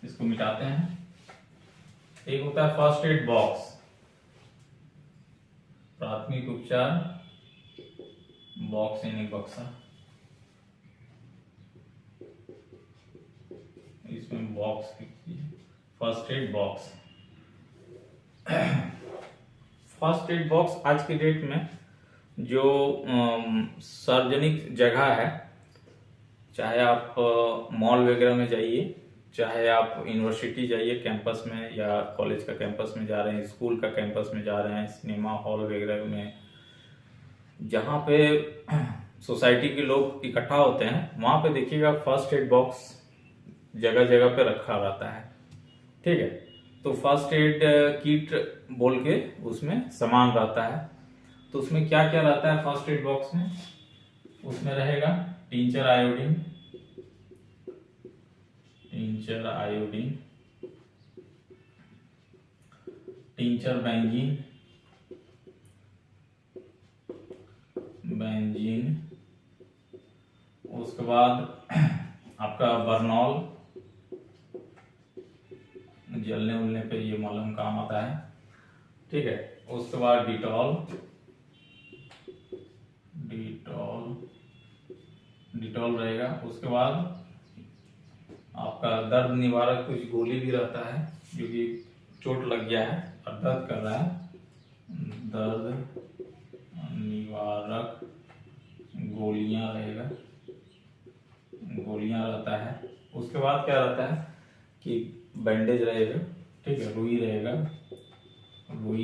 इसको मिटाते हैं, एक होता है फर्स्ट एड बॉक्स। प्राथमिक उपचार बॉक्स यानी बक्सा, इसमें box first aid box. First aid box आज की डेट में जो सार्वजनिक जगह है, चाहे आप मॉल वगैरह में जाइए, चाहे आप यूनिवर्सिटी जाइए कैंपस में, या कॉलेज का कैंपस में जा रहे हैं, स्कूल का कैंपस में जा रहे हैं, सिनेमा हॉल वगैरह में, जहाँ पे सोसाइटी के लोग इकट्ठा होते हैं वहाँ पे देखिएगा फर्स्ट एड बॉक्स जगह जगह पे रखा रहता है। ठीक है, तो फर्स्ट एड किट बोल के उसमें सामान रहता है। तो उसमें क्या क्या रहता है फर्स्ट एड बॉक्स में, उसमें रहेगा टिंचर आयोडीन, टिंचर बेंजीन, उसके बाद आपका बर्नॉल, जलने उलने पे ये मलहम काम आता है। ठीक है, उसके बाद डिटॉल रहेगा। उसके बाद आपका दर्द निवारक कुछ गोली भी रहता है, जो कि चोट लग गया है और दर्द कर रहा है, दर्द निवारक गोलियां रहता है। उसके बाद क्या रहता है कि बैंडेज रहेगा। ठीक है, रुई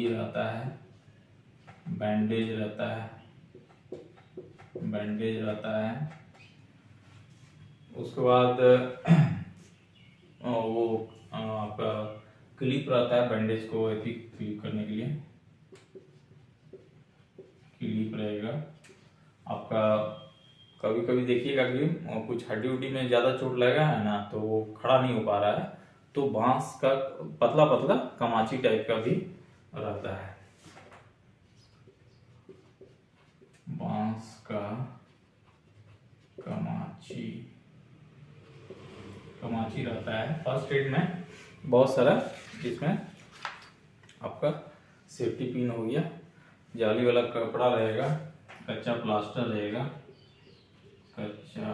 रहता है, बैंडेज रहता है। उसके बाद वो आपका क्लिप रहता है, बैंडेज को ऐसे क्लिप करने के लिए क्लिप रहेगा आपका। कभी कभी देखिएगा कि कुछ हड्डी उड्डी में ज्यादा चोट लगा है ना, तो वो खड़ा नहीं हो पा रहा है, तो बांस का पतला पतला कमाची टाइप का भी रहता है, बांस का कमाची। कमाची रहता है। फर्स्ट एड में बहुत सारा, इसमें आपका सेफ्टी पिन हो गया, जाली वाला कपड़ा रहेगा, कच्चा प्लास्टर रहेगा, कच्चा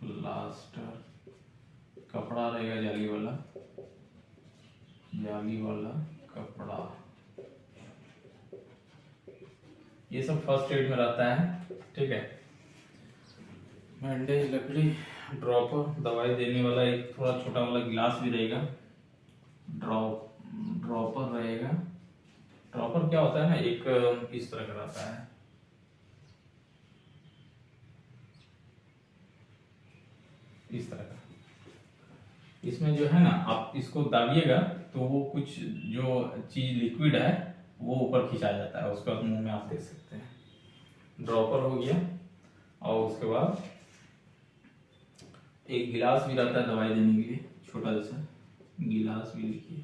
प्लास्टर कपड़ा रहेगा, जाली वाला कपड़ा, ये सब फर्स्ट एड में रहता है। ठीक है, बैंडेज, लकड़ी, ड्रॉपर, दवाई देने वाला एक थोड़ा छोटा वाला गिलास भी रहेगा, ड्रॉपर रहेगा। ड्रॉपर क्या होता है ना, एक इस तरह का रहता है, इस तरह का। इसमें जो है ना, आप इसको दाबिएगा तो वो कुछ जो चीज लिक्विड है वो ऊपर खिंचा जाता है, उसका मुंह में आप देख सकते हैं। ड्रॉपर हो गया, और उसके बाद एक गिलास भी रहता है दवाई देने के लिए, छोटा जैसा गिलास भी, लिखिए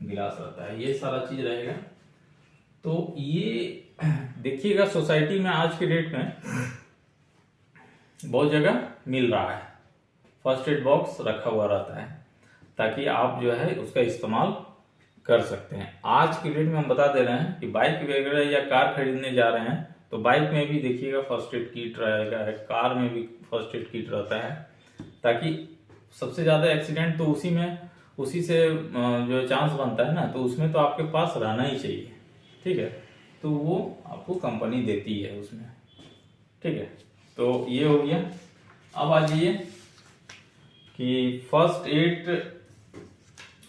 गिलास रहता है। ये सारा चीज रहेगा। तो ये देखिएगा, सोसाइटी में आज के डेट में बहुत जगह मिल रहा है, फर्स्ट एड बॉक्स रखा हुआ रहता है, ताकि आप जो है उसका इस्तेमाल कर सकते हैं। आज के डेट में हम बता दे रहे हैं कि बाइक वगैरह या कार खरीदने जा रहे हैं तो बाइक में भी देखिएगा फर्स्ट एड किट रहेगा, कार में भी फर्स्ट एड किट रहता है, ताकि सबसे ज्यादा एक्सीडेंट तो उसी से जो चांस बनता है ना, तो उसमें तो आपके पास रहना ही चाहिए। ठीक है, तो वो आपको कंपनी देती है उसमें। ठीक है, तो ये हो गया। अब आ जाइए कि फर्स्ट एड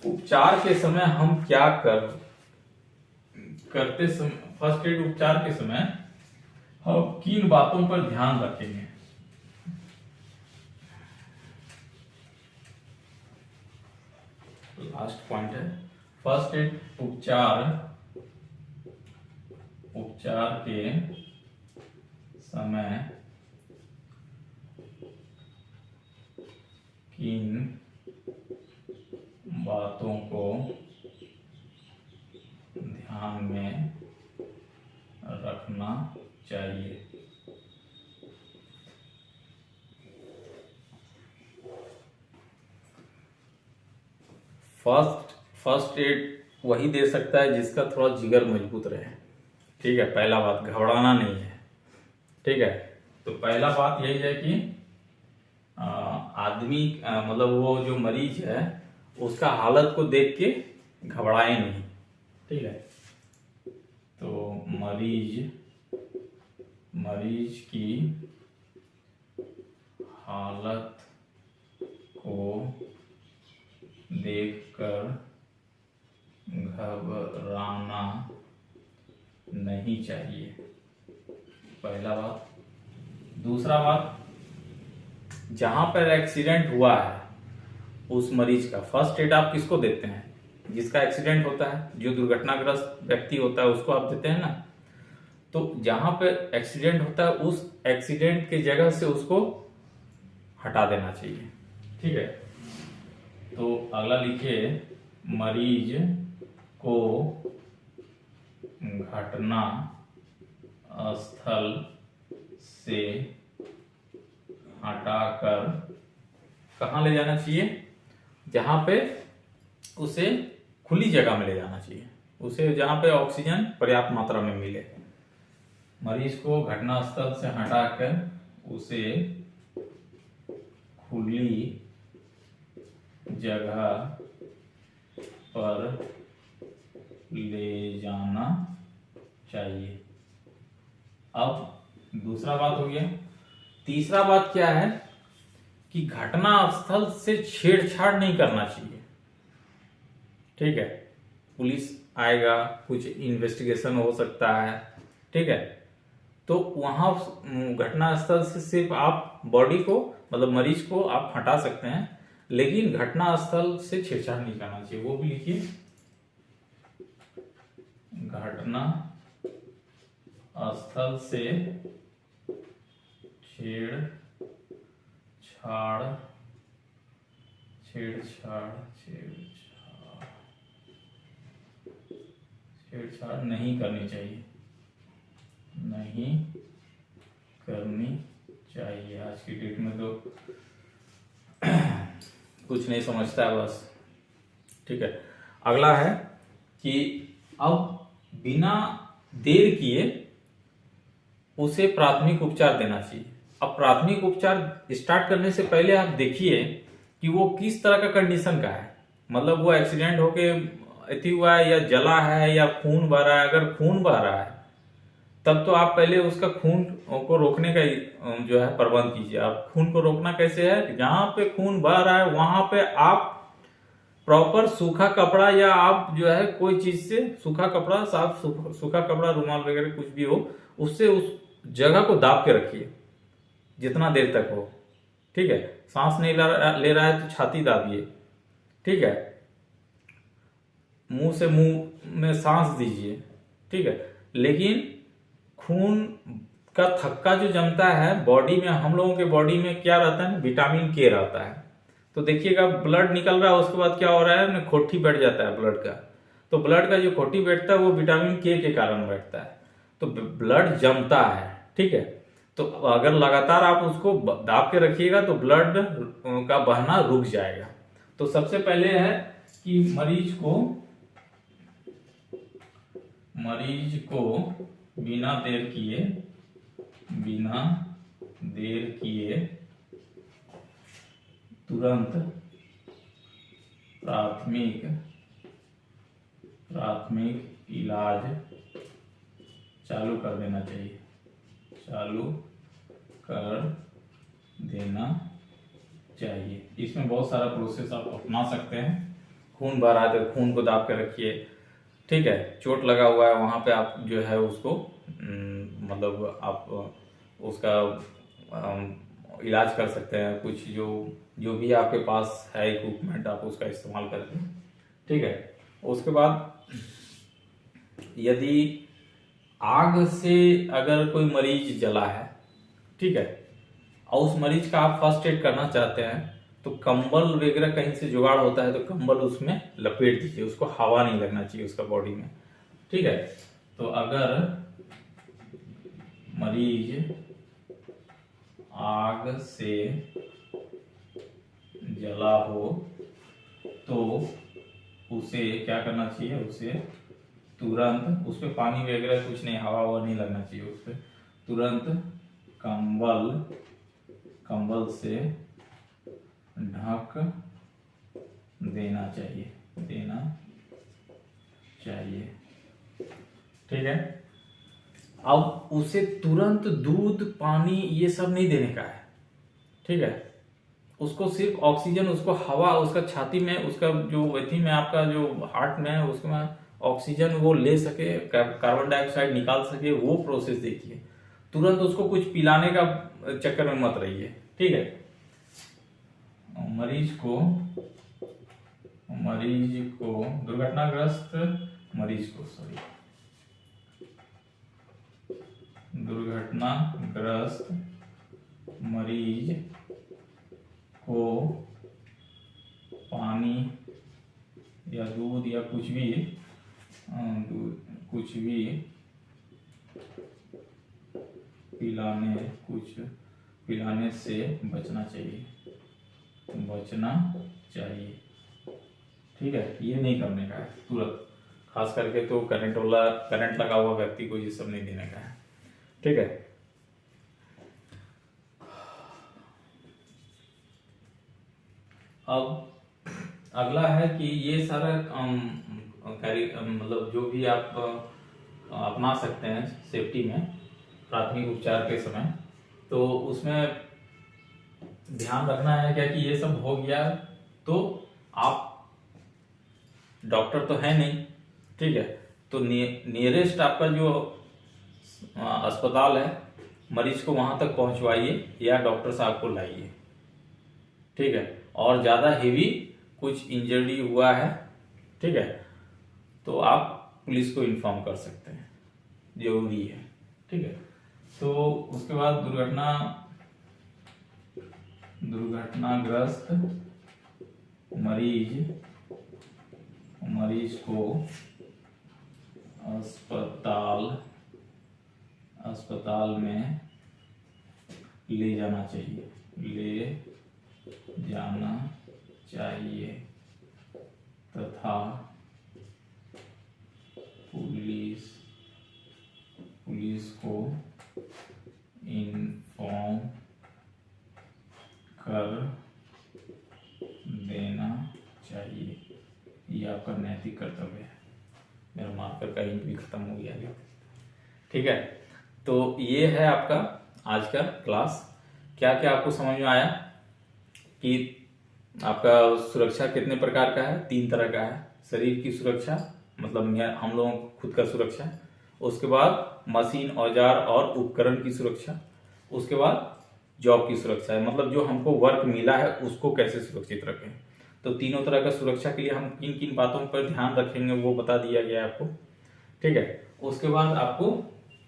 उपचार के समय हम क्या करते समय, फर्स्ट एड उपचार के समय हम किन बातों पर ध्यान रखेंगे। लास्ट पॉइंट है, फर्स्ट एड उपचार के समय किन बातों को ध्यान में रखना चाहिए। फर्स्ट एड वही दे सकता है जिसका थोड़ा जिगर मजबूत रहे। ठीक है, पहला बात, घबराना नहीं है। ठीक है, तो पहला बात यही है कि आदमी मतलब वो जो मरीज है उसका हालत को देख के घबराए नहीं। ठीक है, तो मरीज की हालत को देखकर घबराना नहीं चाहिए, पहला बात। दूसरा बात, जहां पर एक्सीडेंट हुआ है उस मरीज का फर्स्ट एड आप किसको देते हैं? जिसका एक्सीडेंट होता है, जो दुर्घटनाग्रस्त व्यक्ति होता है उसको आप देते हैं ना। तो जहां पे एक्सीडेंट होता है उस एक्सीडेंट के जगह से उसको हटा देना चाहिए। ठीक है, तो अगला लिखिए, मरीज को घटना स्थल से हटाकर कहाँ ले जाना चाहिए? जहां पे उसे खुली जगह में ले जाना चाहिए, उसे जहां पे ऑक्सीजन पर्याप्त मात्रा में मिले। मरीज को घटनास्थल से हटाकर उसे खुली जगह पर ले जाना चाहिए। अब दूसरा बात हो गया। तीसरा बात क्या है कि घटना स्थल से छेड़छाड़ नहीं करना चाहिए। ठीक है, पुलिस आएगा, कुछ इन्वेस्टिगेशन हो सकता है। ठीक है, तो वहां घटना स्थल से सिर्फ आप बॉडी को, मतलब मरीज को आप हटा सकते हैं, लेकिन घटना स्थल से छेड़छाड़ नहीं करना चाहिए। वो भी लिखिए, घटना स्थल से छेड़छाड़ नहीं करनी चाहिए, नहीं करनी चाहिए। आज की डेट में तो कुछ नहीं समझता है बस। ठीक है, अगला है कि अब बिना देर किए उसे प्राथमिक उपचार देना चाहिए। अब प्राथमिक उपचार स्टार्ट करने से पहले आप देखिए कि वो किस तरह का कंडीशन का है। मतलब वो एक्सीडेंट होके अति हुआ है या जला है या खून बह रहा है। अगर खून बह रहा है तब तो आप पहले उसका खून को रोकने का जो है प्रबंध कीजिए। आप खून को रोकना कैसे है, जहां पे खून बह रहा है वहां पे आप प्रॉपर सूखा कपड़ा या आप जो है कोई चीज से सूखा कपड़ा, साफ सूखा कपड़ा, रुमाल वगैरह कुछ भी हो, उससे उस जगह को दाब के रखिए जितना देर तक हो। ठीक है, सांस नहीं ले रहा है तो छाती दाबिए। ठीक है, मुंह से मुंह में सांस दीजिए। ठीक है, लेकिन खून का थक्का जो जमता है बॉडी में, हम लोगों के बॉडी में क्या रहता है, विटामिन के रहता है। तो देखिएगा ब्लड निकल रहा है, उसके बाद क्या हो रहा है ना, खोटी बैठ जाता है ब्लड का। तो ब्लड का जो खोटी बैठता है वो विटामिन के कारण बैठता है। तो ब्लड जमता है। ठीक है, तो अगर लगातार आप उसको दाब के रखिएगा तो ब्लड का बहना रुक जाएगा। तो सबसे पहले है कि मरीज को बिना देर किए तुरंत प्राथमिक इलाज चालू कर देना चाहिए। इसमें बहुत सारा प्रोसेस आप अपना सकते हैं। खून बह रहा है तो खून को दाब के रखिए। ठीक है, चोट लगा हुआ है वहां पे आप जो है उसको मतलब आप उसका इलाज कर सकते हैं। कुछ जो भी आपके पास है इक्विपमेंट आप उसका इस्तेमाल करके। ठीक है, उसके बाद यदि आग से अगर कोई मरीज जला है, ठीक है, और उस मरीज का आप फर्स्ट एड करना चाहते हैं तो कंबल वगैरह कहीं से जुगाड़ होता है तो कंबल उसमें लपेट दीजिए, उसको हवा नहीं लगना चाहिए उसका बॉडी में। ठीक है, तो अगर मरीज आग से जला हो तो उसे क्या करना चाहिए, उसे तुरंत, उस पर पानी वगैरह कुछ नहीं, हवा ववा नहीं लगना चाहिए उस पर, तुरंत कंबल से ढक देना चाहिए। ठीक है, अब उसे तुरंत दूध पानी ये सब नहीं देने का है। ठीक है, उसको सिर्फ ऑक्सीजन, उसको हवा, उसका छाती में, उसका जो वेथी में, आपका जो हार्ट में है उसमें ऑक्सीजन वो ले सके, कार्बन डाइऑक्साइड निकाल सके, वो प्रोसेस देखिए। तुरंत उसको कुछ पिलाने का चक्कर में मत रहिए। ठीक है, मरीज को दुर्घटनाग्रस्त मरीज को पानी या दूध या कुछ भी पिलाने से बचना चाहिए। ठीक है, ये नहीं करने का है तुरंत, खास करके तो करंट लगा हुआ व्यक्ति को ये सब नहीं देने का है। ठीक है, अब अगला है कि ये सारा मतलब जो भी आप अपना सकते हैं सेफ्टी में प्राथमिक उपचार के समय, तो उसमें ध्यान रखना है क्या कि ये सब हो गया तो आप डॉक्टर तो है नहीं। ठीक है, तो नियरेस्ट आपका जो अस्पताल है, मरीज को वहां तक पहुंचवाइए या डॉक्टर साहब को लाइए। ठीक है, और ज्यादा हेवी कुछ इंजरी हुआ है, ठीक है, तो आप पुलिस को इन्फॉर्म कर सकते हैं, जरूरी है। ठीक है, तो उसके बाद दुर्घटनाग्रस्त मरीज को अस्पताल में ले जाना चाहिए। जाना चाहिए तथा पुलिस को इन्फॉर्म कर देना चाहिए। ये आपका नैतिक कर्तव्य है। मेरा मार्कर का इंक भी खत्म हो गया है। ठीक है, तो ये है आपका आज का क्लास। क्या क्या आपको समझ में आया कि आपका सुरक्षा कितने प्रकार का है? 3 तरह का है। शरीर की सुरक्षा, मतलब हम लोगों खुद का सुरक्षा। उसके बाद मशीन, औजार और उपकरण की सुरक्षा। उसके बाद जॉब की सुरक्षा है, मतलब जो हमको वर्क मिला है उसको कैसे सुरक्षित रखें। तो तीनों तरह का सुरक्षा के लिए हम किन किन बातों पर ध्यान रखेंगे वो बता दिया गया है आपको। ठीक है, उसके बाद आपको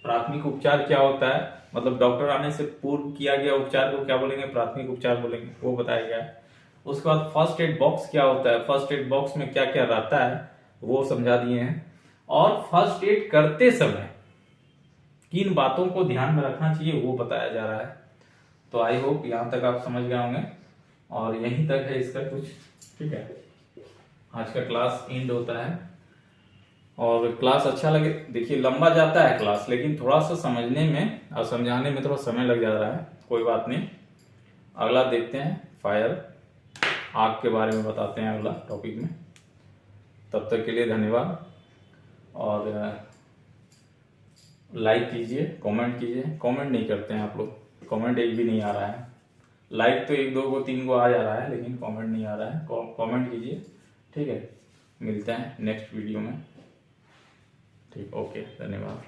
प्राथमिक उपचार क्या होता है, मतलब डॉक्टर आने से पूर्व किया गया उपचार को क्या बोलेंगे? प्राथमिक उपचार बोलेंगे, वो बताया गया है। उसके बाद फर्स्ट एड बॉक्स क्या होता है, फर्स्ट एड बॉक्स में क्या क्या रहता है वो समझा दिए हैं। और फर्स्ट एड करते समय किन बातों को ध्यान में रखना चाहिए वो बताया जा रहा है। तो आई होप यहाँ तक आप समझ गए होंगे, और यहीं तक है इसका कुछ। ठीक है, आज का क्लास एंड होता है। और क्लास अच्छा लगे, देखिए लंबा जाता है क्लास, लेकिन थोड़ा सा समझने में और समझाने में थोड़ा समय लग जा रहा है, कोई बात नहीं। अगला देखते हैं, फायर, आग के बारे में बताते हैं अगला टॉपिक में। तब तक के लिए धन्यवाद, और लाइक कीजिए, कमेंट कीजिए। कमेंट नहीं करते हैं आप लोग, कमेंट एक भी नहीं आ रहा है। लाइक तो 1 2 को 3 को आ जा रहा है, लेकिन कमेंट नहीं आ रहा है। कमेंट कीजिए। ठीक है, मिलते हैं नेक्स्ट वीडियो में। ठीक, ओके, धन्यवाद।